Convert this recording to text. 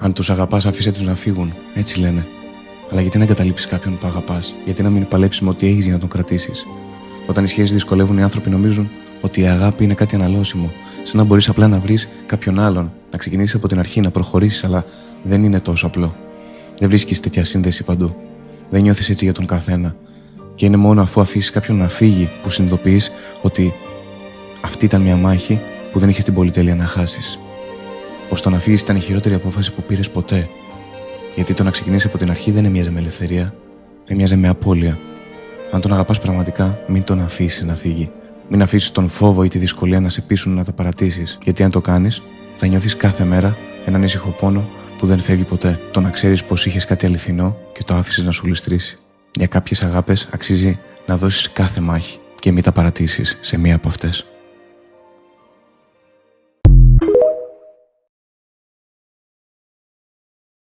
Αν τους αγαπάς, αφήσε τους να φύγουν. Έτσι λένε. Αλλά γιατί να εγκαταλείψεις κάποιον που αγαπάς? Γιατί να μην παλέψεις με ό,τι έχεις για να τον κρατήσεις? Όταν οι σχέσεις δυσκολεύουν, οι άνθρωποι νομίζουν ότι η αγάπη είναι κάτι αναλώσιμο. Σαν να μπορείς απλά να βρεις κάποιον άλλον, να ξεκινήσεις από την αρχή, να προχωρήσεις, αλλά δεν είναι τόσο απλό. Δεν βρίσκεις τέτοια σύνδεση παντού. Δεν νιώθεις έτσι για τον καθένα. Και είναι μόνο αφού αφήσεις κάποιον να φύγει που συνειδητοποιείς ότι αυτή ήταν μια μάχη που δεν είχες την πολυτέλεια να χάσεις. Πως το να φύγεις ήταν η χειρότερη απόφαση που πήρες ποτέ. Γιατί το να ξεκινήσεις από την αρχή δεν έμοιαζε με ελευθερία, έμοιαζε με απώλεια. Αν τον αγαπάς πραγματικά, μην τον αφήσεις να φύγει. Μην αφήσεις τον φόβο ή τη δυσκολία να σε πείσουν να τα παρατήσεις. Γιατί αν το κάνεις, θα νιώθεις κάθε μέρα έναν ήσυχο πόνο που δεν φεύγει ποτέ. Το να ξέρεις πως είχες κάτι αληθινό και το άφησες να σου ληστρήσει. Για κάποιες αγάπες αξίζει να δώσεις κάθε μάχη και μην τα παρατήσεις σε μία από αυτές.